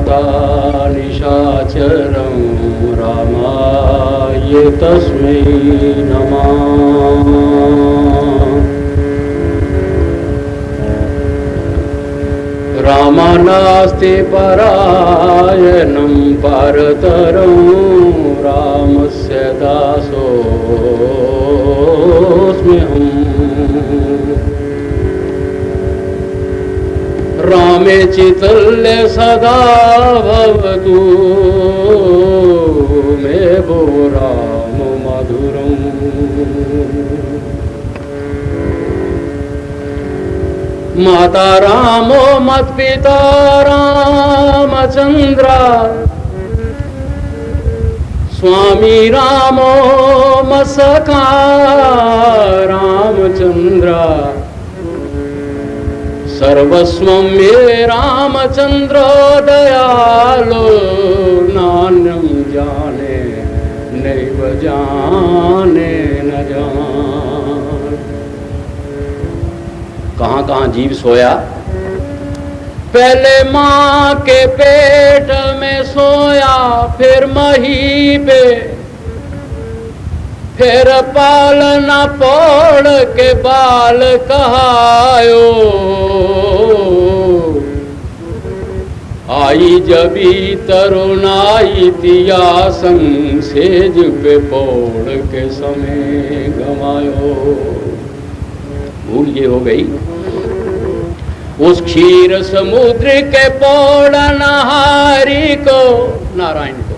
हता निशाचरं रामाय तस्मै नमः। रामानास्ति परायणं परतरं रामस्य दासोऽस्म्यहम्। रामे चितल्य सदा भवतु मे भो राम मधुरम्। माता रामो मत्पिता रामचंद्र, स्वामी रामो मत्सखा रामचंद्र। सर्वस्वं मे रामचंद्र दयालो, नान्यं जाने नैव जाने न जान। कहाँ कहाँ जीव सोया। पहले माँ के पेट में सोया, फिर मही पे, फिर पालना पोड़ के बाल कहायो। आई जबी तरुणाई तिया संग सेज पे पोड़ के समय गवायो। भूल ये हो गई उस क्षीर समुद्र के पौड़नहारी को, नारायण को।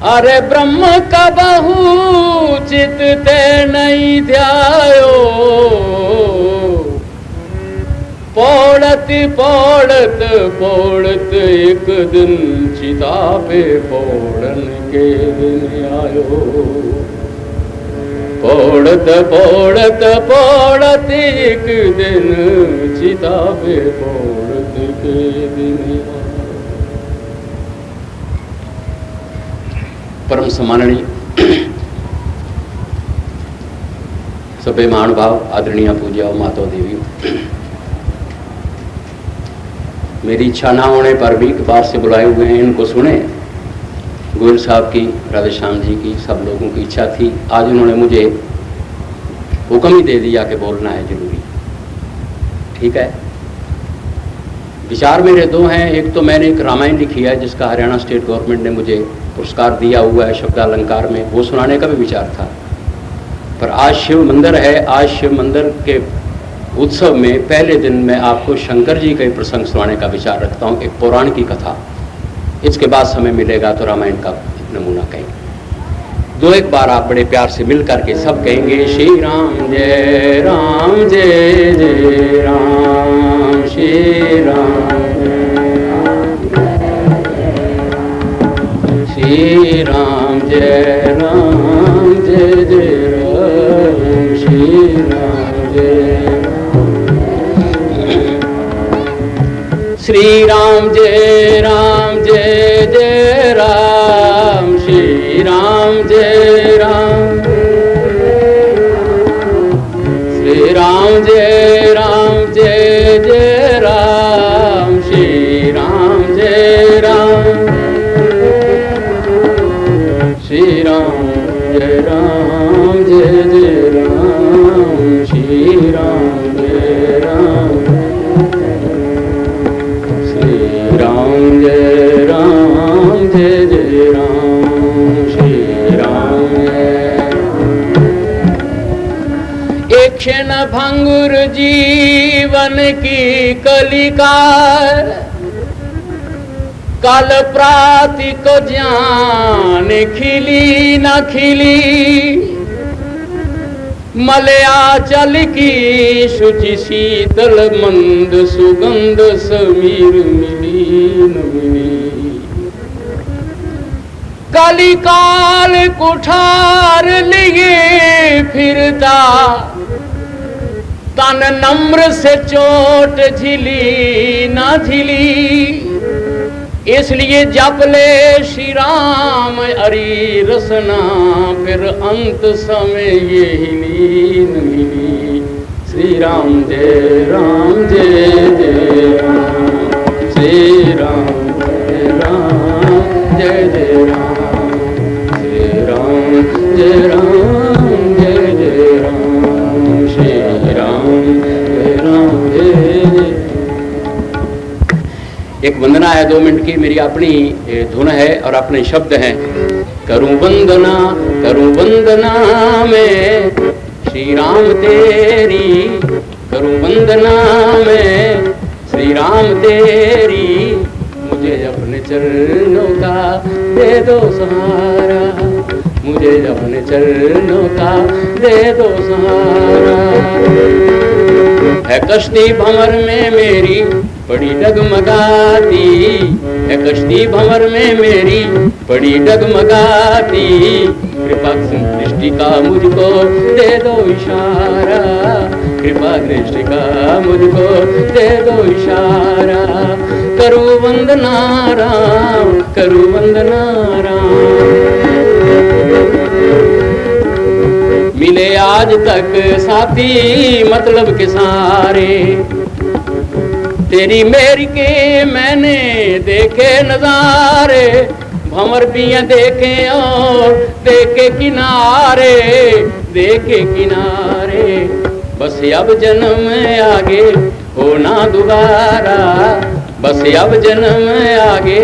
अरे ब्रह्म का बहु चित ते नहीं ध्यायो। पौड़त पौड़त पौड़त एक दिन चिता पे पौड़न के दिन आयो। पौड़त पौड़त पौड़त एक दिन चिता पे पौड़त के दिन। परम सम्माननीय सभ्य महानुभाव, आदरणीय पूज्य माता देवी, मेरी इच्छा ना होने पर भी बाहर से बुलाए हुए हैं, इनको सुने। गोयल साहब की, राधेश्याम जी की, सब लोगों की इच्छा थी। आज उन्होंने मुझे हुक्म ही दे दिया कि बोलना है जरूरी। ठीक है। विचार मेरे दो हैं। एक तो मैंने एक रामायण लिखी है जिसका हरियाणा स्टेट गवर्नमेंट ने मुझे पुरस्कार दिया हुआ है शब्दालंकार में, वो सुनाने का भी विचार था। पर आज शिव मंदिर है, आज शिव मंदिर के उत्सव में पहले दिन मैं आपको शंकर जी का प्रसंग सुनाने का विचार रखता हूँ, एक पौराण की कथा। इसके बाद समय मिलेगा तो रामायण का नमूना कहेंगे। दो एक बार आप बड़े प्यार से मिल करके सब कहेंगे, श्री राम जय जय राम, श्री राम श्री राम जय राम, जय जय राम, श्री राम जय श्री राम जय राम, जय जय राम, श्री राम जय राम, श्री राम जय राम, जय जय राम, श्री राम जय राम, श्री राम जय राम, जय जय राम, श्री राम जय राम, श्री राम जय राम, जय जय राम, श्री राम जय। एक क्षण भंगुर जीवन की कलिकार, काल प्राति को जान खिली न खिली। मलयाचल की शुचि शीतल मंद सुगंध समीर मिली न मिली। कलिकाल कुठार लिए फिरता, तन नम्र से चोट झिली न झिली। इसलिए जप ले श्री राम हरि रसना, फिर अंत समय ये हिली न मिली। श्री राम जय राम, जय जय राम, श्री राम राम जय जय राम, श्री राम जय राम जय जय राम, श्री राम जय राम जय जय। एक वंदना है 2 मिनट की, मेरी अपनी धुन है और अपने शब्द हैं। करूं वंदना मैं श्री राम तेरी, करूं वंदना मैं श्री राम तेरी, मुझे अपने चरणों का दे दो सहारा, मुझे अपने चरणों का दे दो सहारा। है कश्ती भंवर में मेरी बड़ी डगमगाती, है कश्ती भंवर में मेरी बड़ी डगमगाती, कृपा दृष्टि का मुझको दे दो इशारा, कृपा दृष्टि का मुझको दे दो इशारा। करूं वंदना राम, करूं वंदना राम। मिले आज तक साथी मतलब के सारे, तेरी मेरी के मैंने देखे नजारे, भंवर भी देखे और देखे किनारे, देखे किनारे। बस अब जन्म आगे होना दोबारा, बस अब जन्म आगे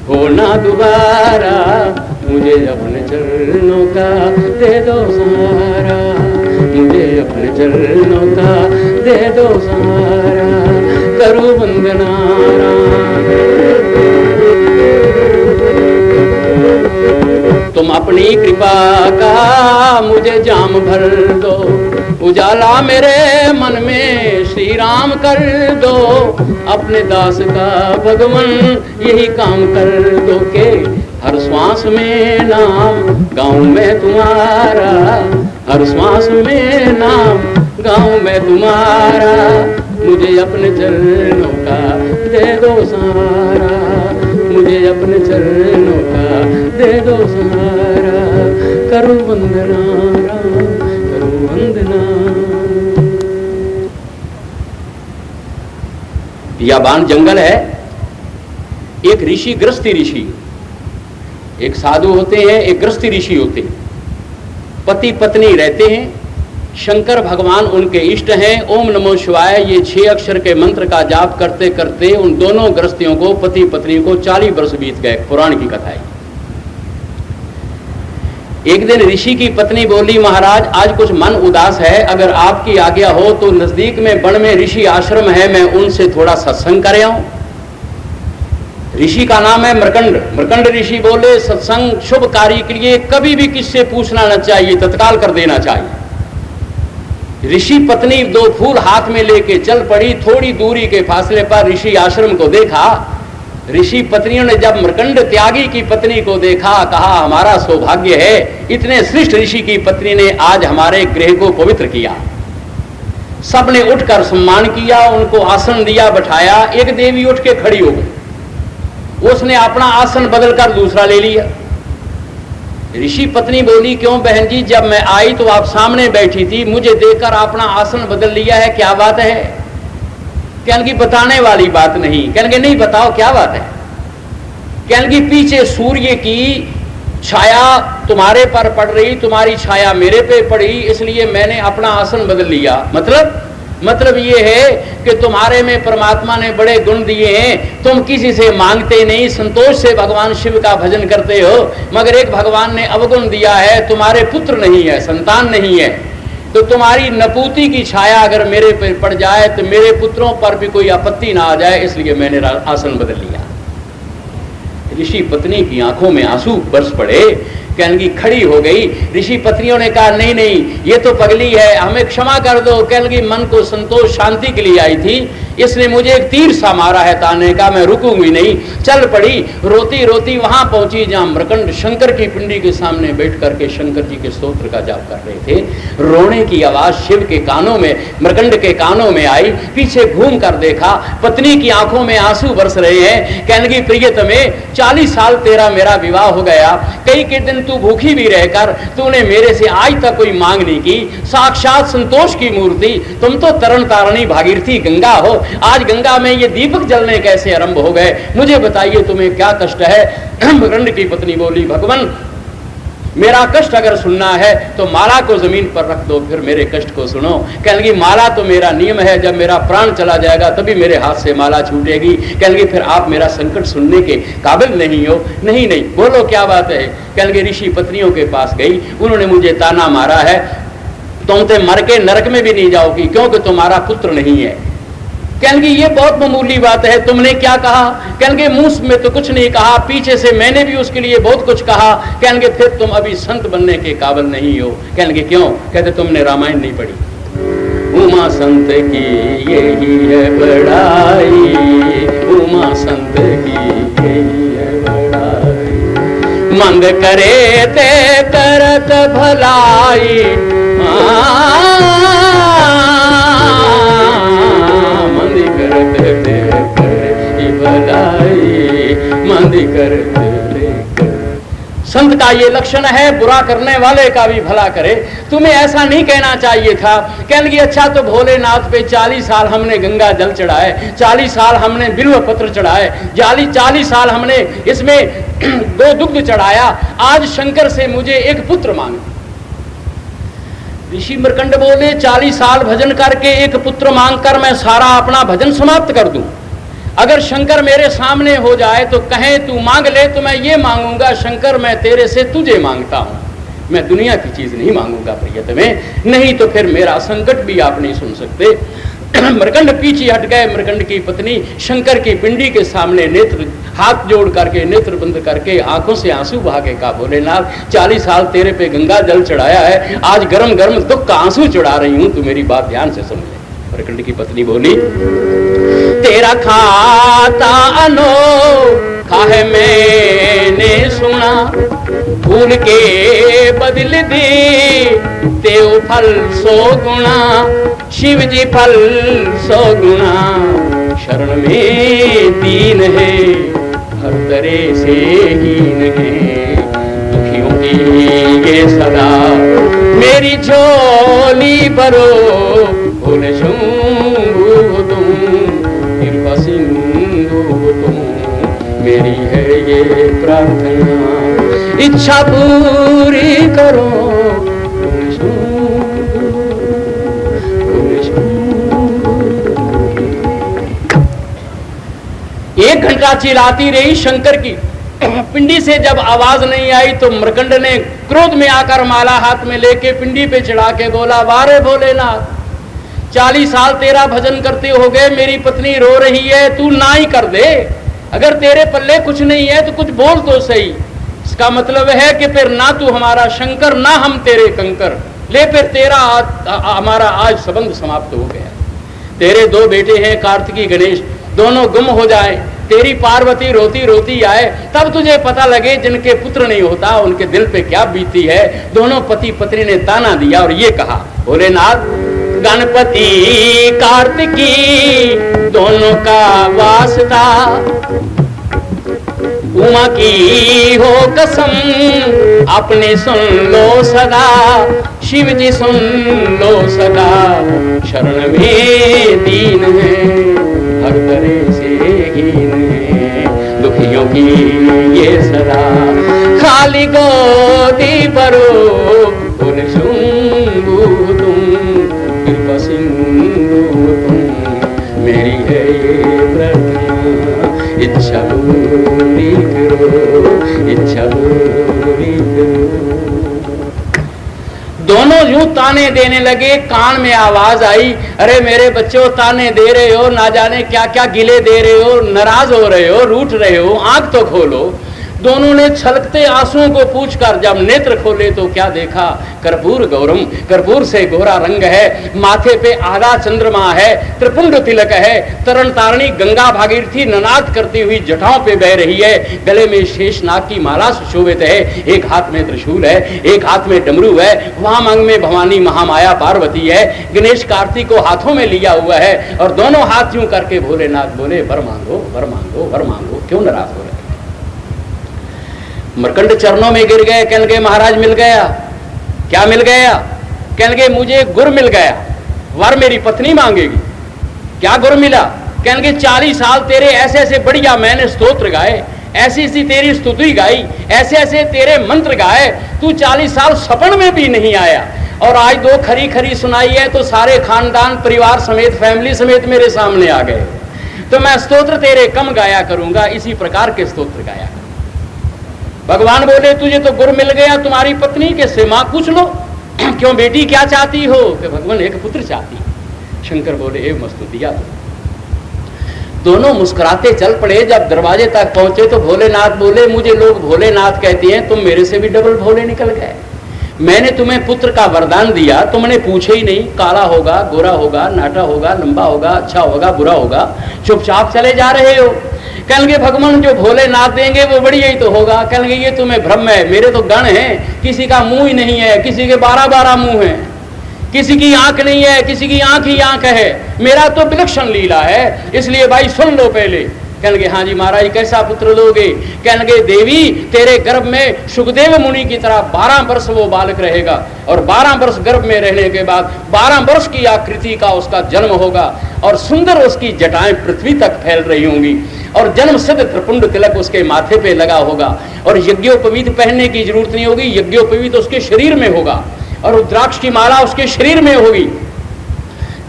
होना दोबारा, मुझे अपने चरणों का दे दो सहारा, मुझे अपने चरणों का दे दो सहारा। करूं वंदना राम। तुम अपनी कृपा का मुझे जाम भर दो, उजाला मेरे मन में श्री राम कर दो, अपने दास का भगवन यही काम कर दो के हर श्वास में नाम गाऊं मैं तुम्हारा, हर श्वास में नाम गाऊं मैं तुम्हारा, मुझे अपने चरणों का दे दो सहारा, मुझे अपने चरणों का दे दो सहारा। करूं वंदना राम, करूं वंदना। बियाबान जंगल है, एक ऋषि गृहस्थी ऋषि, एक साधु होते हैं, एक गृहस्थी ऋषि होते हैं, पति पत्नी रहते हैं, शंकर भगवान उनके इष्ट हैं। ओम नमो शिवाय ये 6 अक्षर के मंत्र का जाप करते करते उन दोनों गृहस्थियों को, पति पत्नी को 40 वर्ष बीत गए। पुराण की कथा है। एक दिन ऋषि की पत्नी बोली, महाराज आज कुछ मन उदास है, अगर आपकी आज्ञा हो तो नजदीक में वन में ऋषि आश्रम है, मैं उनसे थोड़ा सत्संग कर आऊं। ऋषि का नाम है मृकंड। मृकंड ऋषि बोले, सत्संग शुभ कार्य के लिए कभी भी किससे पूछना न चाहिए, तत्काल कर देना चाहिए। ऋषि पत्नी 2 फूल हाथ में लेके चल पड़ी। थोड़ी दूरी के फासले पर ऋषि आश्रम को देखा। ऋषि पत्नियों ने जब मृकंड त्यागी की पत्नी को देखा, कहा हमारा सौभाग्य है, इतने श्रेष्ठ ऋषि की पत्नी ने आज हमारे गृह को पवित्र किया। सबने उठकर सम्मान किया, उनको आसन दिया, बैठाया। एक देवी उठ के खड़ी हो गई, उसने अपना आसन बदलकर दूसरा ले लिया। ऋषि पत्नी बोली, क्यों बहन जी, जब मैं आई तो आप सामने बैठी थी, मुझे देखकर अपना आसन बदल लिया है, क्या बात है? कहने की बताने वाली बात नहीं। कहने की नहीं, बताओ क्या बात है? कहने की पीछे सूर्य की छाया तुम्हारे पर पड़ रही, तुम्हारी छाया मेरे पे पड़ी, इसलिए मैंने अपना आसन बदल लिया। मतलब ये है कि तुम्हारे में परमात्मा ने बड़े गुण दिए हैं, तुम किसी से मांगते नहीं, संतोष से भगवान शिव का भजन करते हो, मगर एक भगवान ने अवगुण दिया है, तुम्हारे पुत्र नहीं है, संतान नहीं है, तो तुम्हारी नपूती की छाया अगर मेरे पे पड़ जाए तो मेरे पुत्रों पर भी कोई आपत्ति ना आ जाए, इसलिए मैंने आसन बदल लिया। ऋषि पत्नी की आंखों में आंसू बरस पड़े। कहने की खड़ी हो गई। ऋषि पत्नियों ने कहा, नहीं नहीं, ये तो पगली है, हमें क्षमा कर दो। कहने की मन को संतोष शांति के लिए आई थी, इसने मुझे एक तीर सा मारा है ताने का, मैं रुकूंगी नहीं। चल पड़ी, रोती रोती वहां पहुंची जहां मृकंड शंकर की पिंडी के सामने बैठ करके शंकर जी के स्तोत्र का जाप कर रहे थे। रोने की आवाज शिव के कानों में, मृकंड के कानों में आई। पीछे घूम कर देखा, पत्नी की आंखों में आंसू बरस रहे हैं। कहने की प्रियतमे, 40 साल तेरा मेरा विवाह हो गया, कई के दिन तू भूखी भी रहकर तूने मेरे से आज तक कोई मांग नहीं की, साक्षात संतोष की मूर्ति, तुम तो तरण तारणी भागीरथी गंगा हो, बताओ आज गंगा में ये दीपक जलने कैसे आरंभ हो गए, मुझे बताइए तुम्हें क्या कष्ट है। मकरंद की पत्नी बोली, भगवान मेरा कष्ट अगर सुनना है तो माला को जमीन पर रख दो, फिर मेरे कष्ट को सुनो। कहने लगी माला तो मेरा नियम है, जब मेरा प्राण चला जाएगा तभी मेरे हाथ से माला छूटेगी। कहने लगी फिर आप मेरा संकट सुनने के काबिल नहीं हो। नहीं नहीं, बोलो क्या बात है। कहने लगी ऋषि पत्नियों के पास गई, उन्होंने मुझे ताना मारा है, तुम तो मर के नरक में भी नहीं जाओगी क्योंकि तुम्हारा पुत्र नहीं है। कहने लगी ये बहुत मामूली बात है, तुमने क्या कहा। कहने लगे मुंह में तो कुछ नहीं कहा, पीछे से मैंने भी उसके लिए बहुत कुछ कहा। कहने लगे फिर तुम अभी संत बनने के काबिल नहीं हो। कहने लगे क्यों। कहते तुमने रामायण नहीं पढ़ी। उमा संत की यही है बड़ाई, उमा संत की यही है बड़ाई, मंद करे ते करत भलाई, संत का ये लक्षण है बुरा करने वाले का भी भला करे। तुम्हें ऐसा नहीं कहना चाहिए था। कहने लगी अच्छा तो भोलेनाथ पे 40 साल हमने गंगा जल चढ़ाए, 40 साल हमने बिल्व पत्र चढ़ाए, 40 साल हमने इसमें 2 दुग्ध चढ़ाया, आज शंकर से मुझे एक पुत्र मांगे। ऋषि मरकंड बोले 40 साल भजन करके एक पुत्र मांगकर मैं सारा अपना भजन समाप्त कर दूं। अगर शंकर मेरे सामने हो जाए तो कहे तू मांग ले, तो मैं ये मांगूंगा शंकर मैं तेरे से तुझे मांगता हूं, मैं दुनिया की चीज नहीं मांगूंगा प्रियतम में, नहीं तो फिर मेरा संकट भी आप नहीं सुन सकते। मरकंड पीछे हट गए। मरकंड की पत्नी शंकर की पिंडी के सामने नेत्र हाथ जोड़ करके नेत्र बंद करके आंखों से आंसू बहा के कहा भोलेनाथ 40 साल तेरे पे गंगा जल चढ़ाया है, आज गरम गरम दुख का आंसू चढ़ा रही हूं, तू मेरी बात ध्यान से सुन ले। मरकंड की पत्नी बोली तेरा खाता अनोखा है मैंने सुना, फूल के बदल दे तेओ फल 100 गुना, शिव जी फल 100 गुना, शरण में दीन है हर तरह से हीन है, दुखियों की ये सदा मेरी झोली भरो, भोले शंभु तुम कृपा सिंधु तुम, मेरी है ये प्रार्थना इच्छा पूरी करो, भोले शंभु, भोले शंभु। 1 घंटा चिल्लाती रही शंकर की पिंडी से जब आवाज नहीं आई तो मरकंड ने क्रोध में आकर माला हाथ में लेके पिंडी पे चढ़ा के बोला वारे भोलेनाथ 40 साल तेरा भजन करते हो गए, मेरी पत्नी रो रही है, तू ना ही कर दे। अगर तेरे पल्ले कुछ नहीं है तो कुछ बोल तो सही। इसका मतलब है कि फिर ना तू हमारा शंकर ना हम तेरे कंकर, ले फिर तेरा हमारा आज संबंध समाप्त हो गया। तेरे 2 बेटे हैं कार्तिकी गणेश, दोनों गुम हो जाए, तेरी पार्वती रोती रोती आए, तब तुझे पता लगे जिनके पुत्र नहीं होता उनके दिल पे क्या बीती है। दोनों पति पत्नी ने ताना दिया और ये कहा भोलेनाथ गणपति कार्तिकी दोनों का वास्ता, उमा की हो कसम अपने सुन लो सदा, शिव जी सुन लो सदा, शरण में दीन है हर तरह से हीन है, दुखियों की ये सदा खाली गोदी भरो, भोले शंभु तुम कृपा सिंधु तुम, मेरी है ये प्रार्थना इच्छा पूरी करो, इच्छा पूरी करो। दोनों यूं ताने देने लगे। कान में आवाज आई, अरे मेरे बच्चों ताने दे रहे हो, ना जाने क्या क्या गिले दे रहे हो, नाराज हो रहे हो, रूठ रहे हो, आंख तो खोलो। दोनों ने छलकते आंसुओं को पूछकर जब नेत्र खोले तो क्या देखा, कर्पूर गौरम, कर्पूर से गोरा रंग है, माथे पे आधा चंद्रमा है, त्रिपुंड तिलक है, तरण तारणी गंगा भागीरथी ननाद करती हुई जटाओं पे बह रही है, गले में शेषनाग की माला सुशोभित है, एक हाथ में त्रिशूल है, एक हाथ में डमरू है, वहां मांग में भवानी महामाया पार्वती है, गणेश कार्तिक को हाथों में लिया हुआ है और दोनों हाथ यूं करके भोलेनाथ बोले वर मांगो वर मांगो वर मांगो। क्यों नाराज हो रहे? मरकंड चरणों में गिर गए। कहने लगे महाराज मिल गया। क्या मिल गया? कहने लगे मुझे गुर मिल गया, वर मेरी पत्नी मांगेगी। क्या गुर मिला? कहेंगे 40 साल तेरे ऐसे ऐसे बढ़िया मैंने स्तोत्र गाए, ऐसी ऐसी तेरी स्तुति गाई, ऐसे ऐसे तेरे मंत्र गाए, तू 40 साल सपन में भी नहीं आया, और आज 2 खरी खरी सुनाई है तो सारे खानदान परिवार समेत फैमिली समेत मेरे सामने आ गए, तो मैं स्तोत्र तेरे कम गाया करूंगा, इसी प्रकार के स्तोत्र गाया करूंगा। भगवान बोले तुझे तो गुर मिल गया, तुम्हारी पत्नी के से मां पूछ लो क्यों बेटी क्या चाहती हो? कि भगवान एक पुत्र चाहती। शंकर बोले ए मस्तु दिया। दोनों मुस्कुराते चल पड़े। जब दरवाजे तक पहुंचे तो भोलेनाथ बोले मुझे लोग भोलेनाथ कहते हैं, तुम मेरे से भी डबल भोले निकल गए। मैंने तुम्हें पुत्र का वरदान दिया, तुमने पूछे ही नहीं, काला होगा, गोरा होगा, नाटा होगा, लंबा होगा, अच्छा होगा, बुरा होगा, चुपचाप चले जा रहे हो। कहेंगे भगवान जो भोलेनाथ देंगे वो बढ़िया ही तो होगा। कहेंगे ये तुम्हें भ्रम है, मेरे तो गण हैं, किसी का मुंह ही नहीं है, किसी के 12-12 मुंह हैं, किसी की आंख नहीं है, किसी की आंख ही आंख है, मेरा तो विलक्षण लीला है, इसलिए भाई सुन लो पहले। कहेंगे हाँ जी महाराज कैसा पुत्र लोगे? कहेंगे देवी तेरे गर्भ में सुखदेव मुनि की तरह 12 वर्ष वो बालक रहेगा, और 12 वर्ष गर्भ में रहने के बाद 12 वर्ष की आकृति का उसका जन्म होगा, और सुंदर उसकी जटाएं पृथ्वी तक फैल रही होंगी, और जन्म सिद्ध त्रिपुंड तिलक उसके माथे पे लगा होगा, और यज्ञोपवीत पहनने की जरूरत नहीं होगी, यज्ञोपवीत उसके शरीर में होगा, और रुद्राक्ष की माला उसके शरीर में होगी।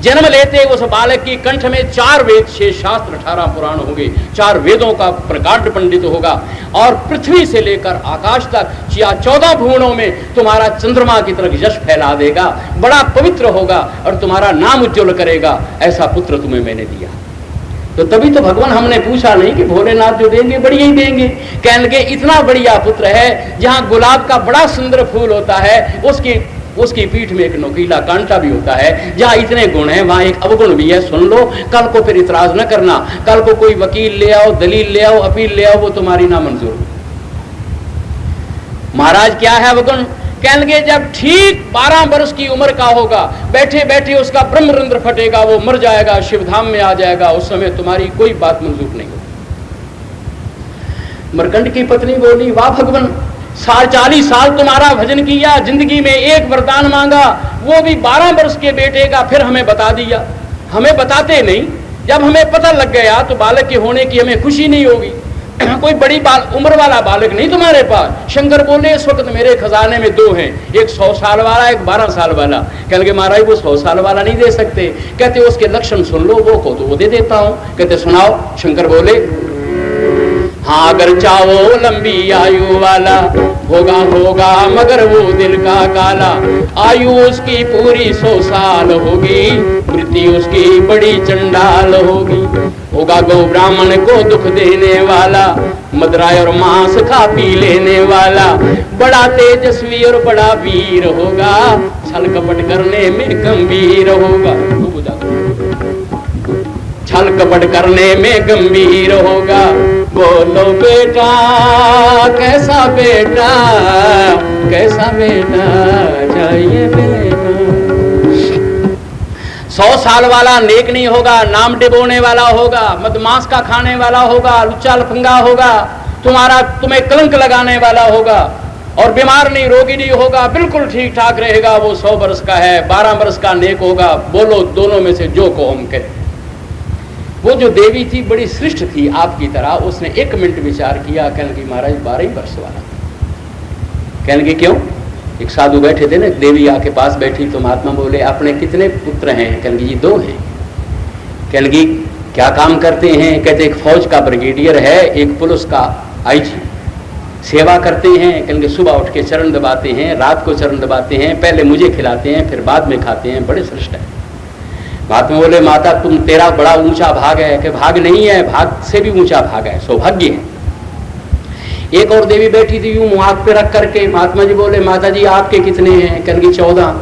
जन्म लेते उस बालक की कंठ में 4 वेद, 6 शास्त्र, 18 पुराण होंगे, 4 वेदों का प्रकांड पंडित होगा, और पृथ्वी से लेकर आकाश तक या 14 भुवनों में तुम्हारा चंद्रमा की तरह यश फैला देगा, बड़ा पवित्र होगा और तुम्हारा नाम उज्ज्वल करेगा। ऐसा पुत्र तुम्हें मैंने दिया। तो तभी तो भगवान हमने पूछा नहीं कि भोलेनाथ जो देंगे बढ़िया ही देंगे। कहेंगे इतना बढ़िया पुत्र है, जहां गुलाब का बड़ा सुंदर फूल होता है उसकी पीठ में एक नोकीला कांटा भी होता है। जहां इतने गुण हैं वहां एक अवगुण भी है। सुन लो, कल को फिर इतराज न करना, कल को कोई वकील ले आओ, दलील ले आओ, अपील ले आओ, वो तुम्हारी ना मंजूर। महाराज क्या है अवगुण? कहेंगे जब ठीक 12 वर्ष की उम्र का होगा, बैठे बैठे उसका ब्रह्मरंध्र फटेगा, वो मर जाएगा, शिवधाम में आ जाएगा, उस समय तुम्हारी कोई बात मंजूर नहीं होगी। मरकंड की पत्नी बोली वाह भगवान, 40 साल तुम्हारा भजन किया, जिंदगी में एक वरदान मांगा, वो भी 12 वर्ष के बेटे का, फिर हमें बता दिया। हमें बताते नहीं, जब हमें पता लग गया तो बालक के होने की हमें खुशी नहीं होगी। कोई बड़ी उम्र वाला बालक नहीं तुम्हारे पास। शंकर बोले इस वक्त मेरे खजाने में 2 हैं, एक 100 साल वाला, एक 12 साल वाला। कहेंगे महाराज वो 100 साल वाला नहीं दे सकते। कहते उसके लक्षण सुन लो, वो को तो वो दे देता हूं। कहते सुनाओ। शंकर बोले हाँ अगर चाहो लंबी आयु वाला, होगा मगर वो दिल का काला। आयु उसकी पूरी 100 साल होगी, मृत्यु उसकी बड़ी चंडाल होगी। होगा गौ ब्राह्मण को दुख देने वाला, मदराय और मांस खा पी लेने वाला। बड़ा तेजस्वी और बड़ा वीर होगा, छल कपट करने में गंभीर होगा। छल कपट करने में गंभीर होगा। बोलो बेटा कैसा बेटा, कैसा बेटा चाहिए बेटा। 100 साल वाला नेक नहीं होगा, नाम डिबोने वाला होगा, मदमांस का खाने वाला होगा, लुच्चा लफंगा होगा, तुम्हें कलंक लगाने वाला होगा, और बीमार नहीं, रोगी नहीं होगा, बिल्कुल ठीक ठाक रहेगा। वो 100 वर्ष का है, 12 वर्ष का नेक होगा। बोलो दोनों में से जो को हम कहते। वो जो देवी थी बड़ी श्रेष्ठ थी आपकी तरह, उसने 1 मिनट विचार किया। कहने की महाराज 12 वर्ष वाला। कहने की क्यों? एक साधु बैठे थे ना, देवी आके पास बैठी तो महात्मा बोले अपने कितने पुत्र हैं? कहने की जी 2 हैं। कहने की क्या काम करते हैं? कहते एक फौज का ब्रिगेडियर है, एक पुलिस का आईजी। सेवा करते हैं। कहने की सुबह उठ के चरण दबाते हैं, रात को चरण दबाते हैं, पहले मुझे खिलाते हैं फिर बाद में खाते हैं, बड़े श्रेष्ठ है। महात्मा बोले माता तेरा बड़ा ऊंचा भाग है। कि भाग नहीं है, भाग से भी ऊंचा भाग है, सौभाग्य है। एक और देवी बैठी थी यूं मुंह पे रख करके। महात्मा जी बोले माता जी आपके कितने हैं? कहने की 14।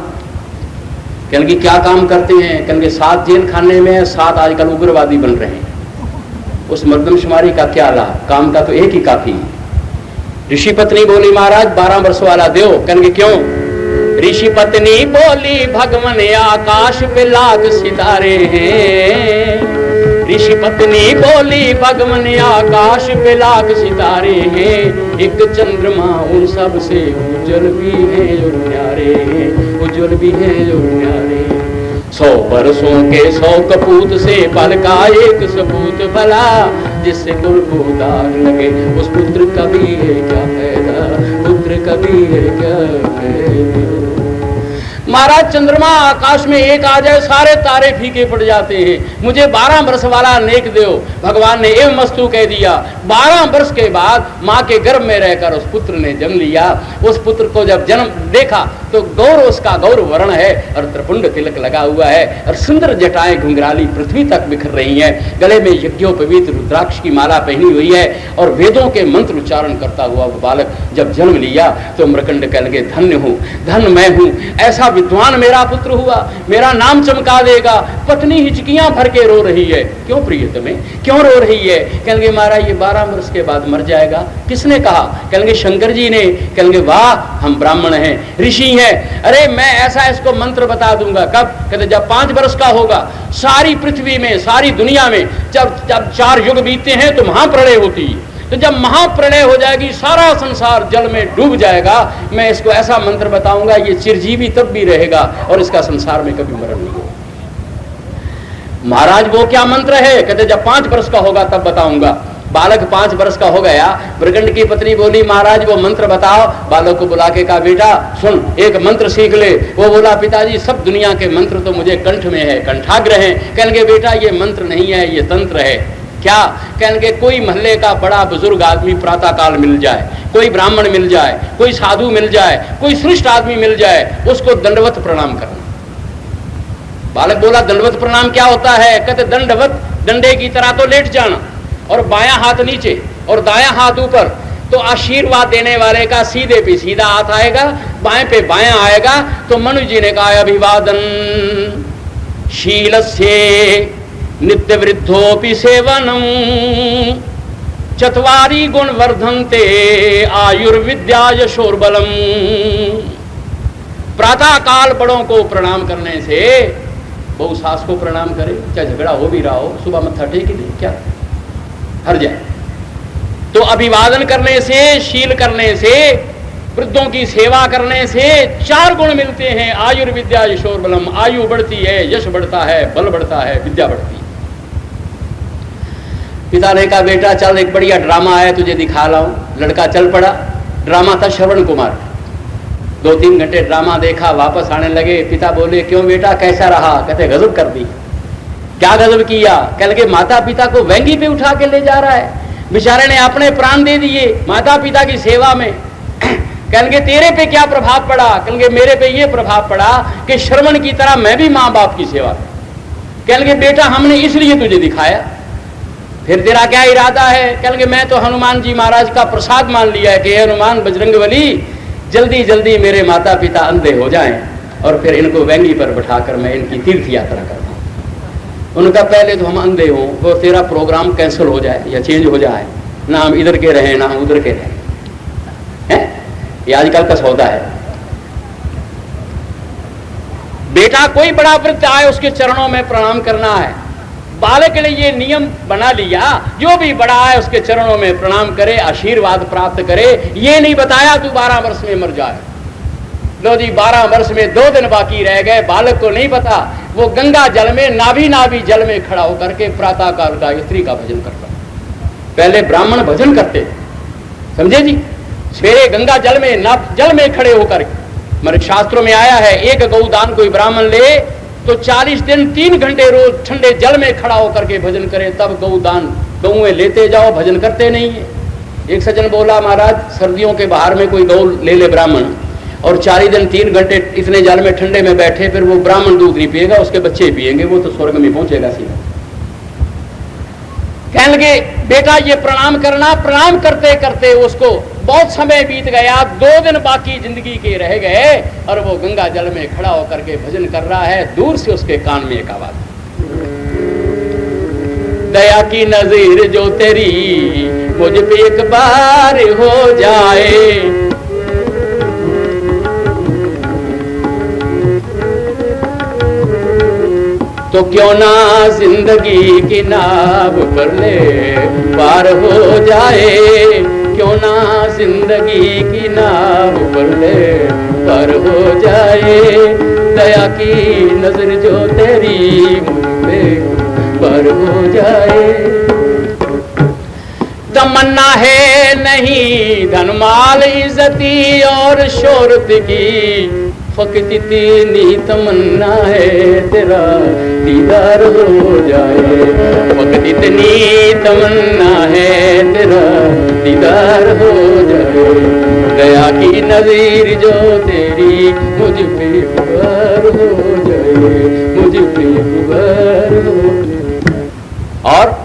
कहने की क्या काम करते हैं? कहने की 7 जेल खाने में, 7 आजकल उग्रवादी बन रहे हैं। उस मर्दमशुमारी का क्या लाभ? काम का तो एक ही काफी। ऋषि पत्नी बोली महाराज 12 वर्ष वाला दो। कहने की क्यों? ऋषि पत्नी बोली भगवान आकाश पे लाख सितारे हैं। ऋषि पत्नी बोली भगवान आकाश पे लाख सितारे हैं। एक चंद्रमा उन सब से उज्जवल भी है और न्यारे हैं, उज्जवल भी है और न्यारे। 100 बरसों के 100 कपूत से पल का एक सपूत भला, जिससे कुल को दाग लगे उस पुत्र का भी है क्या फायदा, पुत्र का भी है क्या फायदा। महाराज चंद्रमा आकाश में एक आ जाए सारे तारे फीके पड़ जाते हैं। मुझे 12 वर्ष वाला नेक देव भगवान ने एवं मस्तु कह दिया। 12 वर्ष के बाद माँ के गर्भ में रहकर उस पुत्र ने जन्म लिया। उस पुत्र को जब जन्म देखा तो गौर उसका गौर वर्ण है और त्रिपुंड तिलक लगा हुआ है और सुंदर जटाएं घुंघराली पृथ्वी तक बिखर रही हैं। गले में यज्ञोपवीत रुद्राक्ष की माला पहनी हुई है और वेदों के मंत्र उच्चारण करता हुआ वो बालक जब जन्म लिया तो मृकंड कह लगे धन्य हूँ, धन्य मैं हूँ, ऐसा विद्वान मेरा पुत्र हुआ, मेरा नाम चमका देगा। पत्नी हिचकियां भर के रो रही है, क्यों प्रियतमे क्यों रो रही है? कहेंगे महाराज ये 12 वर्ष के बाद मर जाएगा। किसने कहा? कहेंगे शंकर जी ने। कहेंगे वाह हम ब्राह्मण हैं, ऋषि हैं, अरे मैं ऐसा इसको मंत्र बता दूंगा। कब? कहते जब 5 वर्ष का होगा। सारी पृथ्वी में सारी दुनिया में जब 4 युग बीतते हैं तो महाप्रलय होती है। तो जब महाप्रलय हो जाएगी सारा संसार जल में डूब जाएगा, मैं इसको ऐसा मंत्र बताऊंगा ये चिरजीवी तब भी रहेगा और इसका संसार में कभी मरण नहीं होगा। महाराज वो क्या मंत्र है? कहते जब 5 वर्ष का होगा तब बताऊंगा। बालक 5 वर्ष का हो गया। मृगंड की पत्नी बोली महाराज वो मंत्र बताओ। बालक को बुला के कहा बेटा सुन एक मंत्र सीख ले। वो बोला पिताजी सब दुनिया के मंत्र तो मुझे कंठ में है, कंठाग्र है। कहेंगे बेटा ये मंत्र नहीं है ये तंत्र है। क्या? कहेंगे कोई महल्ले का बड़ा बुजुर्ग आदमी प्रातः काल मिल जाए, कोई ब्राह्मण मिल जाए, कोई साधु मिल जाए, कोई श्रेष्ठ आदमी मिल जाए, उसको दंडवत प्रणाम करना। बालक बोला दंडवत प्रणाम क्या होता है? कहते दंडवत डंडे की तरह तो लेट जाना और बायां हाथ नीचे और दायां हाथ ऊपर, तो आशीर्वाद देने वाले का सीधे पे सीधा हाथ आएगा, बाएं पे बायां आएगा। तो मनु जी ने कहा अभिवादन शीलस्य नित्य वृद्धोपि सेवनम चत्वारी गुण वर्धन्ते आयुर्विद्या यशोर्बलम। प्रातः काल बड़ों को प्रणाम करने से, बहु सास को प्रणाम करे, चाहे झगड़ा हो भी रहा हो, सुबह मत्था टेक दे, क्या हर जाए। तो अभिवादन करने से, शील करने से, वृद्धों की सेवा करने से 4 गुण मिलते हैं। आयुर्विद्या यशोर्बलम, आयु बढ़ती है, यश बढ़ता है, बल बढ़ता है, विद्या बढ़ती है। पिता ने कहा बेटा चल एक बढ़िया ड्रामा है तुझे दिखा लाऊं। लड़का चल पड़ा। ड्रामा था श्रवण कुमार। 2-3 घंटे ड्रामा देखा, वापस आने लगे। पिता बोले क्यों बेटा कैसा रहा? कहते गजब कर दी। क्या गजब किया? कह लगे माता पिता को वेंगी पे उठा के ले जा रहा है, बेचारे ने अपने प्राण दे दिए माता पिता की सेवा में। कहेंगे तेरे पे क्या प्रभाव पड़ा? कहेंगे मेरे पे ये प्रभाव पड़ा कि श्रवण की तरह मैं भी माँ बाप की सेवा करूं। कहेंगे बेटा हमने इसलिए तुझे दिखाया, फिर तेरा क्या इरादा है? कहेंगे मैं तो हनुमान जी महाराज का प्रसाद मान लिया है कि हनुमान बजरंगबली जल्दी जल्दी मेरे माता पिता अंधे हो जाएं और फिर इनको वेंगी पर बैठाकर मैं इनकी तीर्थ यात्रा करता हूँ। उनका पहले तो हम अंधे हों, वो तेरा प्रोग्राम कैंसिल हो जाए या चेंज हो जाए, ना हम इधर के रहें ना हम उधर के रहें। ये आजकल का सौदा है। बेटा कोई बड़ा वृद्ध आए उसके चरणों में प्रणाम करना है। बालक ने ये नियम बना लिया जो भी बड़ा है उसके चरणों में प्रणाम करे, आशीर्वाद प्राप्त करे। ये नहीं बताया तू 12 वर्ष में मर जाए। लो जी 12 वर्ष में 2 दिन बाकी रह गए। बालक को नहीं पता, वो गंगा जल में नाभि जल में खड़ा होकर के प्रातः काल गायत्री का भजन करता। पहले ब्राह्मण भजन करते, समझे जी, सवेरे गंगा जल में खड़े होकर। मेरे शास्त्रों में आया है एक गौदान कोई ब्राह्मण ले तो 40 दिन 3 घंटे रोज ठंडे जल में खड़ा होकर के भजन करे, तब गौदान। गौएं लेते जाओ, भजन करते नहीं है। एक सज्जन बोला महाराज सर्दियों के बाहर में कोई गौ ले ले ब्राह्मण और 40 दिन 3 घंटे इतने जल में ठंडे में बैठे, फिर वो ब्राह्मण दूध नहीं पिएगा, उसके बच्चे पिएंगे, वो तो स्वर्ग में पहुंचेगा सीधा। कहने लगे बेटा ये प्रणाम करना। प्रणाम करते करते उसको बहुत समय बीत गया, 2 दिन बाकी जिंदगी के रह गए और वो गंगा जल में खड़ा होकर के भजन कर रहा है। दूर से उसके कान में एक आवाज, दया की नजर जो तेरी मुझ पे एक बार हो जाए, तो क्यों ना जिंदगी की नाव पर ले पार हो जाए, क्यों ना जिंदगी की नाव पर ले पार हो जाए। दया की नजर जो तेरी मुझ पे पर हो जाए। तमन्ना है नहीं धन माल इज्जती और शोहरत की, फकत इतनी तमन्ना है तेरा दीदार हो जाए। फकत इतनी तमन्ना है तेरा दीदार हो जाए। दया की नज़ीर जो तेरी मुझ पे गुबार हो जाए, मुझ पे गुबार हो जाए। और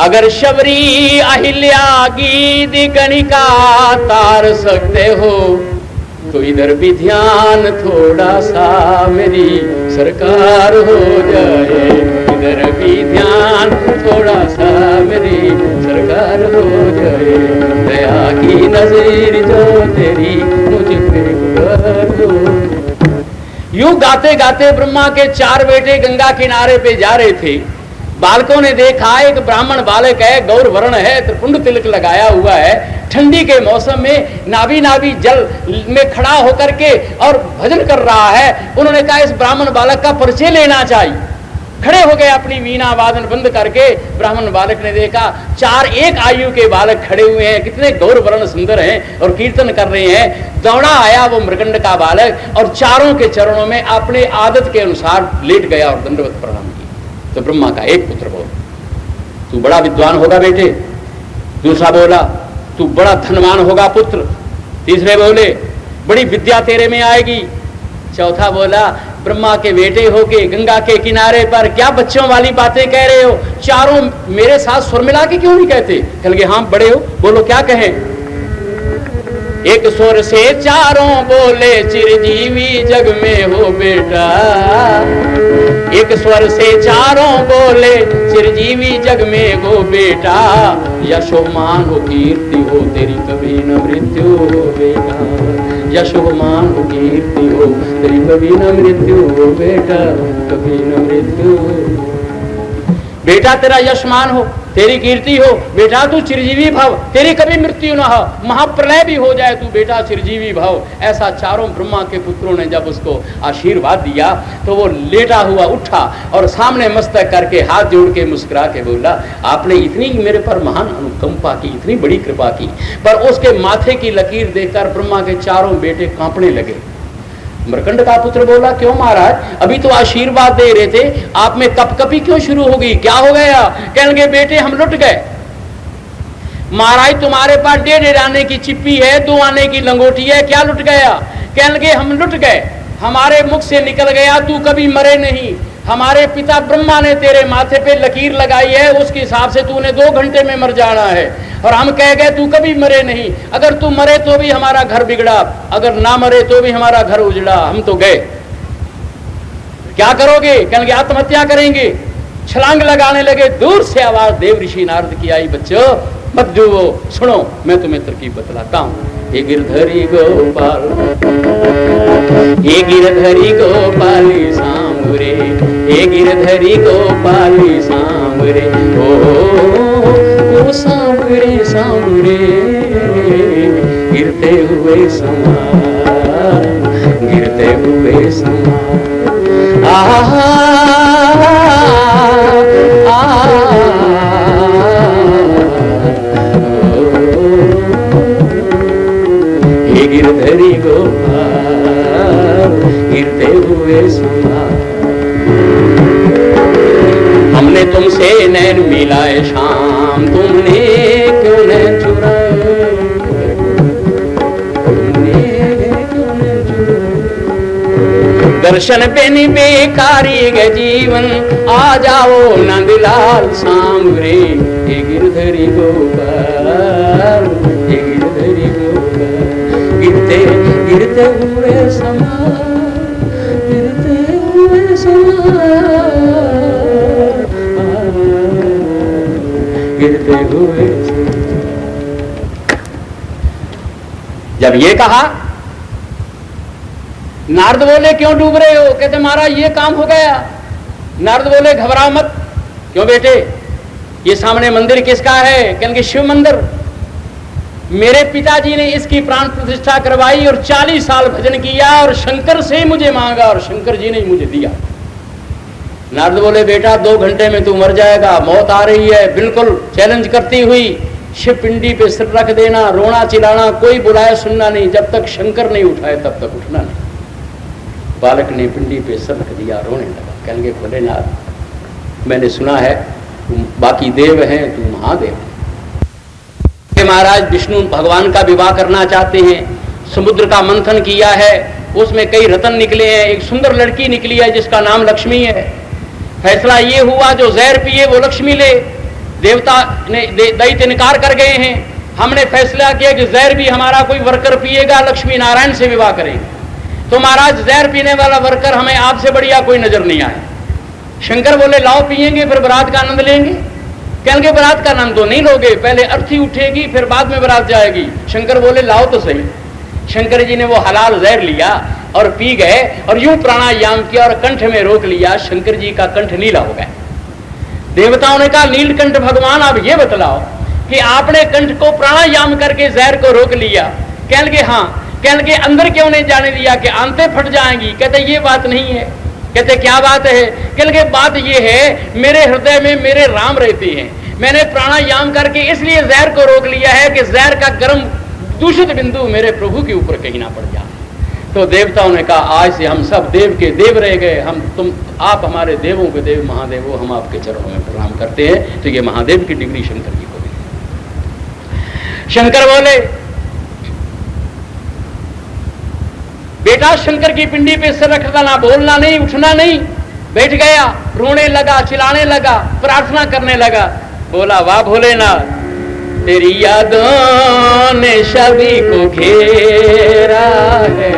अगर शबरी अहिल्या गीत गणिका तार सकते हो तो इधर भी ध्यान थोड़ा सा मेरी सरकार हो जाए। इधर भी ध्यान थोड़ा सा मेरी सरकार हो जाए। दया की नज़ीर जो तेरी मुझ पे गुबार हो। यूं गाते गाते ब्रह्मा के 4 बेटे गंगा किनारे पे जा रहे थे। बालकों ने देखा एक ब्राह्मण बालक है, गौर वर्ण है, त्रिपुंड तिलक लगाया हुआ है, ठंडी के मौसम में नाभि नाभि जल में खड़ा होकर के और भजन कर रहा है। उन्होंने कहा इस ब्राह्मण बालक का परिचय लेना चाहिए। खड़े हो गए अपनी वीणा वादन बंद करके। ब्राह्मण बालक ने देखा 4 एक आयु के बालक खड़े हुए हैं, कितने गौर वर्ण सुंदर हैं और कीर्तन कर रहे हैं। दौड़ा आया वो मृगंड का बालक और चारों के चरणों में अपने आदत के अनुसार लेट गया और दंडवत प्रणाम किया। तो ब्रह्मा का एक पुत्र बोल, तू बड़ा विद्वान होगा बेटे। दूसरा बोला, तू बड़ा धनवान होगा पुत्र। तीसरे बोले, बड़ी विद्या तेरे में आएगी। चौथा बोला, ब्रह्मा के बेटे होके गंगा के किनारे पर क्या बच्चों वाली बातें कह रहे हो? चारों मेरे साथ सुर मिला के क्यों नहीं कहते? कह लगे हाँ बड़े हो, बोलो क्या कहें। एक स्वर से चारों बोले, चिरजीवी जग में हो बेटा। एक स्वर से चारों बोले, चिरजीवी जग में हो बेटा। यशोमान हो कीर्ति हो तेरी कभी न मृत्यु हो बेटा। यशोमान हो कीर्ति हो तेरी कभी न मृत्यु हो बेटा, कभी न मृत्यु हो। बेटा तेरा यशमान हो, तेरी कीर्ति हो। बेटा तू चिरजीवी भव, तेरी कभी मृत्यु न हो। महाप्रलय भी हो जाए तू बेटा चिरजीवी भव। ऐसा चारों ब्रह्मा के पुत्रों ने जब उसको आशीर्वाद दिया तो वो लेटा हुआ उठा और सामने मस्तक करके हाथ जोड़ के मुस्कुरा के बोला, आपने इतनी मेरे पर महान अनुकंपा की, इतनी बड़ी कृपा की। पर उसके माथे की लकीर देखकर ब्रह्मा के चारों बेटे कांपने लगे। मृकंड का पुत्र बोला, क्यों महाराज, अभी तो आशीर्वाद दे रहे थे, आप में कपकपी क्यों शुरू हो गई? क्या हो गया? कहने लगे, बेटे हम लुट गए महाराज। तुम्हारे पास 1.5 आने की चिप्पी है, 2 आने की लंगोटी है, क्या लुट गया? कहने लगे, हम लुट गए, हमारे मुख से निकल गया तू कभी मरे नहीं। हमारे पिता ब्रह्मा ने तेरे माथे पे लकीर लगाई है, उसके हिसाब से तूने 2 घंटे में मर जाना है। और हम कह गए तू कभी मरे नहीं। अगर तू मरे तो भी हमारा घर बिगड़ा, अगर ना मरे तो भी हमारा घर उजड़ा। हम तो गए, क्या करोगे? कहेंगे आत्महत्या करेंगे। छलांग लगाने लगे। दूर से आवाज देव ऋषि नारद की आई, बच्चों मत डूबो, सुनो मैं तुम्हें तरकीब बतलाता हूँ। हे गिरधरी गोपाल, हे गिरधरी गोपाली सांबरे, हे गिरधरी गोपाली सांबरे, ओ सांबरे सांबरे, गिरते हुए समा, गिरते हुए समा। गिरधरी गोपाल गिरते हुए सुना। हमने तुमसे नैन मिलाए शाम, तुमने क्यों न चुराए? दर्शन पे नहीं बेकारी ग जीवन, आ जाओ नंदलाल सांवरे। हे गिरधरी गोपाल, हे गिरधरी गोपाल, गिरते गिरते हुए समा, गिरते हुए समा, गिरते हुए समा। जब ये कहा, नारद बोले क्यों डूब रहे हो? कहते महाराज ये काम हो गया। नारद बोले घबराओ मत। क्यों बेटे, ये सामने मंदिर किसका है? कहेंगे शिव मंदिर। मेरे पिताजी ने इसकी प्राण प्रतिष्ठा करवाई और 40 साल भजन किया और शंकर से ही मुझे मांगा और शंकर जी ने ही मुझे दिया। नारद बोले बेटा 2 घंटे में तू मर जाएगा, मौत आ रही है, बिल्कुल चैलेंज करती हुई शिव पिंडी पे सिर रख देना, रोना चिल्लाना, कोई बुलाए सुनना नहीं, जब तक शंकर नहीं उठाए तब तक उठना नहीं। बालक ने पिंडी पे सिर रख दिया, रोने लगा, कहेंगे भोलेनाथ मैंने सुना है तुम बाकी देव हैं, तू महादेव है। महाराज विष्णु भगवान का विवाह करना चाहते हैं, समुद्र का मंथन किया है, उसमें कई रत्न निकले हैं, एक सुंदर लड़की निकली है जिसका नाम लक्ष्मी है। फैसला ये हुआ जो जहर पिए वो लक्ष्मी ले। देवता ने दैत्य इनकार कर गए हैं। हमने फैसला किया कि जहर भी हमारा कोई वर्कर पिएगा, लक्ष्मी नारायण से विवाह करेंगे। तो महाराज जहर पीने वाला वर्कर हमें आपसे बढ़िया कोई नजर नहीं आया। शंकर बोले लाओ पिएंगे फिर बारात का आनंद लेंगे। कहेंगे बारात का आनंद तो नहीं लोगे, पहले अर्थी उठेगी फिर बाद में बारात जाएगी। शंकर बोले लाओ तो सही। शंकर जी ने वो हलाल जहर लिया और पी गए और यूं प्राणायाम किया और कंठ में रोक लिया। शंकर जी का कंठ नीला हो गया। देवताओं ने कहा नीलकंठ भगवान आप ये बतलाओ कि आपने कंठ को प्राणायाम करके जहर को रोक लिया। कह लगे हाँ। कह लगे अंदर क्यों नहीं जाने दिया कि आंतें फट जाएंगी। कहते ये बात नहीं है। कहते क्या बात है। कह लगे बात ये है मेरे हृदय में मेरे राम रहते हैं, मैंने प्राणायाम करके इसलिए जहर को रोक लिया है कि जहर का गर्म दूषित बिंदु मेरे प्रभु के ऊपर कहीं ना पड़ जाए। तो देवताओं ने कहा आज से हम सब देव के देव रह गए, आप हमारे देवों के देव महादेव हो, हम आपके चरणों में प्रणाम करते हैं। तो ये महादेव की डिग्री शंकर जी को दी। शंकर बोले बेटा शंकर की पिंडी पे सिर रखना ना, बोलना नहीं, उठना नहीं। बैठ गया, रोने लगा, चिल्लाने लगा, प्रार्थना करने लगा। बोला वाह भोलेनाथ तेरी यादों ने सभी को घेरा है,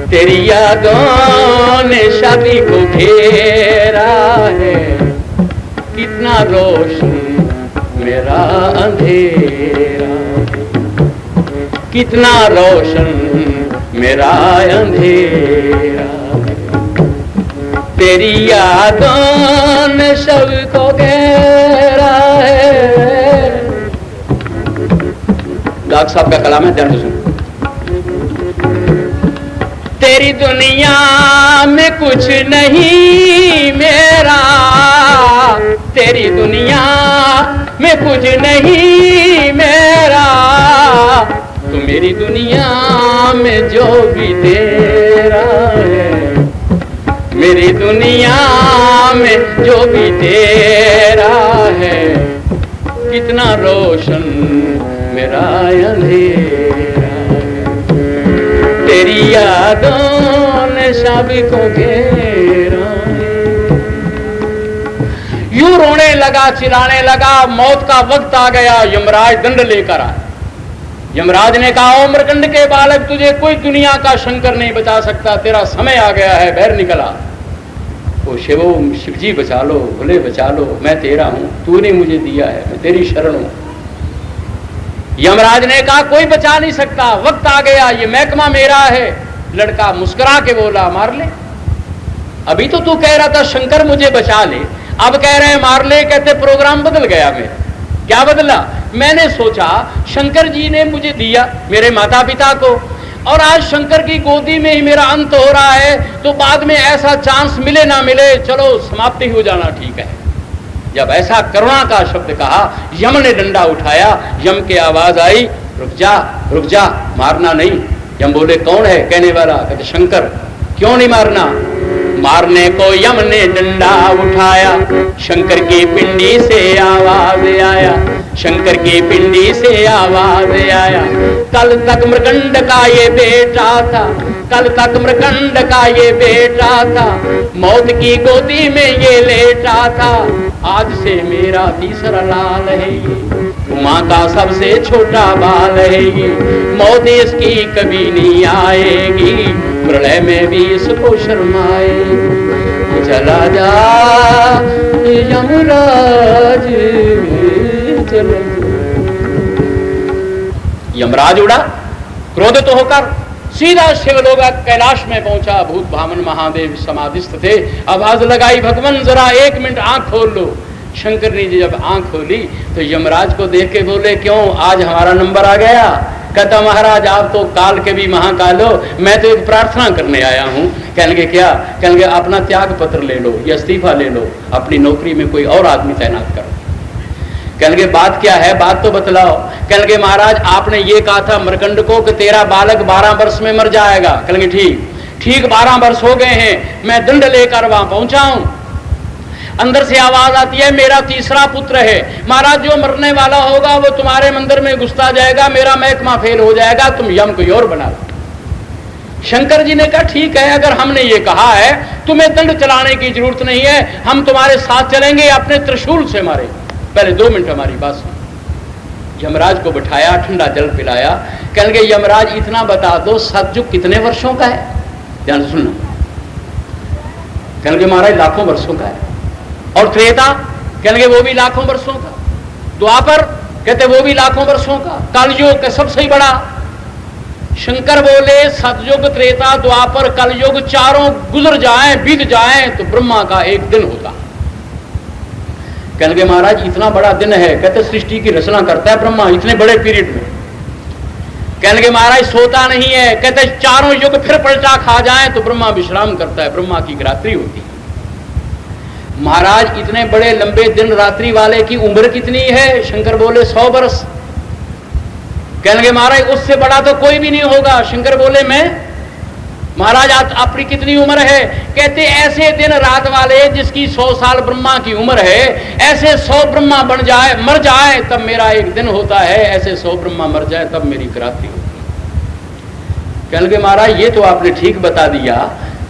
तेरी यादों ने सभी को घेरा है। कितना रोशन मेरा अंधेरा, कितना रोशन मेरा अंधेरा, तेरी यादों ने सबको घेरा है। गाग साहब का कलाम है, ध्यान से सुनो। तेरी दुनिया में कुछ नहीं मेरा, तेरी दुनिया में कुछ नहीं मेरा, तो मेरी दुनिया में जो भी तेरा है, मेरी दुनिया में जो भी तेरा है। कितना रोशन मेरा अंधेरा, तेरी यादों ने सभी को घेरा। यूं रोने लगा, चिल्लाने लगा। मौत का वक्त आ गया, यमराज दंड लेकर आए। यमराज ने कहा ओ मृकंड के बालक तुझे कोई दुनिया का शंकर नहीं बचा सकता, तेरा समय आ गया है, बाहर निकला। ओ शिव जी बचा लो, भोले बचा लो, मैं तेरा हूं, तूने मुझे दिया है, मैं तेरी शरण हूं। यमराज ने कहा कोई बचा नहीं सकता, वक्त आ गया, ये महकमा मेरा है। लड़का मुस्कुरा के बोला मार ले। अभी तो तू कह रहा था शंकर मुझे बचा ले, अब कह रहे हैं मार ले। कहते प्रोग्राम बदल गया मेरा। क्या बदला? मैंने सोचा शंकर जी ने मुझे दिया मेरे माता पिता को, और आज शंकर की गोदी में ही मेरा अंत हो रहा है, तो बाद में ऐसा चांस मिले ना मिले, चलो समाप्ति हो जाना ठीक है। जब ऐसा करुणा का शब्द कहा, यम ने डंडा उठाया। यम की आवाज आई रुक जा, मारना नहीं। यम बोले कौन है कहने वाला? कहते शंकर। क्यों नहीं मारना? मारने को यम ने डंडा उठाया, शंकर की पिंडी से आवाज आया, शंकर की पिंडी से आवाज आया। कल तक मृकंड का ये बेटा था, कल तक मृकंड का ये बेटा था, मौत की गोदी में ये लेटा था। आज से मेरा तीसरा लाल है ये, माँ का सबसे छोटा बाल है ये। मौत इसकी कभी नहीं आएगी, प्रलय में भी इसको शर्माएगी। चला जा यमराज चलो। यमराज उड़ा क्रोधित होकर, सीधा शिवलोक कैलाश में पहुंचा। भूत भामन महादेव समाधिस्थ थे। आवाज लगाई भगवान जरा 1 मिनट आंख खोल लो। शंकर ने जब आंख खोली तो यमराज को देख के बोले, क्यों आज हमारा नंबर आ गया? कहता, महाराज आप तो काल के भी महाकाल हो, मैं तो एक प्रार्थना करने आया हूँ। कहने क्या? कहने अपना त्याग पत्र ले लो, या इस्तीफा ले लो, अपनी नौकरी में कोई और आदमी तैनात करो। कहने बात क्या है, बात तो बतलाओ। कहने महाराज आपने ये कहा था मरकंड को कि तेरा बालक 12 वर्ष में मर जाएगा। कहने ठीक 12 वर्ष हो गए हैं, मैं दंड लेकर वहां पहुंचा हूं। अंदर से आवाज आती है, मेरा तीसरा पुत्र है महाराज, जो मरने वाला होगा वो तुम्हारे मंदिर में घुसता जाएगा, मेरा महकमा फेल हो जाएगा, तुम यम कोई और बना लो। शंकर जी ने कहा, ठीक है, अगर हमने ये कहा है तुम्हें दंड चलाने की जरूरत नहीं है, हम तुम्हारे साथ चलेंगे, अपने त्रिशूल से मारे। पहले 2 मिनट हमारी बात सुन। यमराज को बिठाया, ठंडा जल पिलाया। कहने यमराज इतना बता दो, सतयुग कितने वर्षों का है? ध्यान से सुनना। कहने महाराज लाखों वर्षों का है। और त्रेता? कहने वो भी लाखों वर्षों का। द्वापर? कहते वो भी लाखों वर्षों का। कलयुग के सबसे ही बड़ा। शंकर बोले सतयुग, त्रेता, द्वापर, कलयुग चारों गुजर जाएं, बीत जाएं तो ब्रह्मा का एक दिन होता। कहने महाराज इतना बड़ा दिन है? कहते सृष्टि की रचना करता है ब्रह्मा इतने बड़े पीरियड में। कहने महाराज सोता नहीं है। कहते चारों युग फिर पलटा खा जाएं तो ब्रह्मा विश्राम करता है, ब्रह्मा की रात्रि होती है। महाराज इतने बड़े लंबे दिन रात्रि वाले की उम्र कितनी है? शंकर बोले 100 वर्ष। कहने महाराज उससे बड़ा तो कोई भी नहीं होगा। शंकर बोले मैं? महाराज आपकी कितनी उम्र है? कहते ऐसे दिन रात वाले जिसकी 100 साल ब्रह्मा की उम्र है, ऐसे 100 ब्रह्मा मर जाए तब मेरा एक दिन होता है, ऐसे 100 ब्रह्मा मर जाए तब मेरी रात्रि होती है। कहने महाराज ये तो आपने ठीक बता दिया,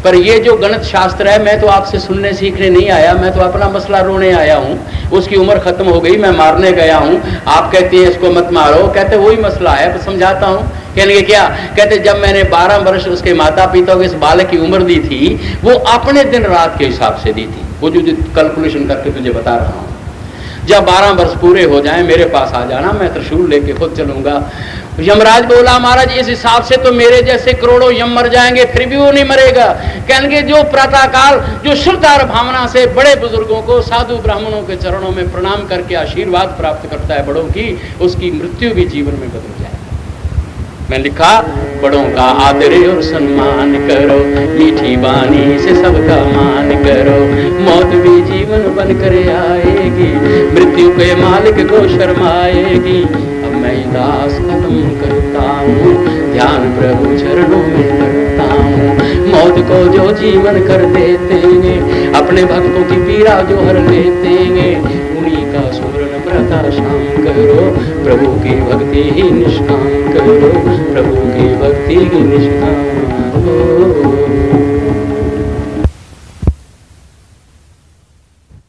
पर ये जो गणित शास्त्र है मैं तो आपसे सुनने सीखने नहीं आया, मैं तो अपना मसला रोने आया हूँ। उसकी उम्र खत्म हो गई, मैं मारने गया हूँ, आप कहते हैं इसको मत मारो। कहते वही मसला है, तो समझाता हूँ। कहने क्या? कहते जब मैंने 12 वर्ष उसके माता पिता को इस बालक की उम्र दी थी, वो अपने दिन रात के हिसाब से दी थी, वो जो कैलकुलेशन करके तुझे बता रहा हूँ। जब 12 वर्ष पूरे हो जाएं मेरे पास आ जाना, मैं त्रिशूल लेके खुद चलूंगा। यमराज बोला महाराज इस हिसाब से तो मेरे जैसे करोड़ों यम मर जाएंगे, फिर भी वो नहीं मरेगा। कहने जो प्रातःकाल जो श्रद्धा और भावना से बड़े बुजुर्गों को, साधु ब्राह्मणों के चरणों में प्रणाम करके आशीर्वाद प्राप्त करता है बड़ों की, उसकी मृत्यु भी जीवन में बदल जाए। मैं लिखा, बड़ों का आदर और सम्मान करो, मीठी वाणी से सबका मान करो, मौत भी जीवन बन कर आएगी, मृत्यु के मालिक को शर्माएगी। अब मैं दास खत्म करता हूँ, ध्यान प्रभु चरणों में करता हूँ। मौत को जो जीवन कर देते हैं, अपने भक्तों की पीड़ा जो हर लेते हैं, उन्हीं का सुमरन प्रातः शाम करो, प्रभु की भक्ति ही निष्काम करो, प्रभु की भक्ति ही निष्काम हो।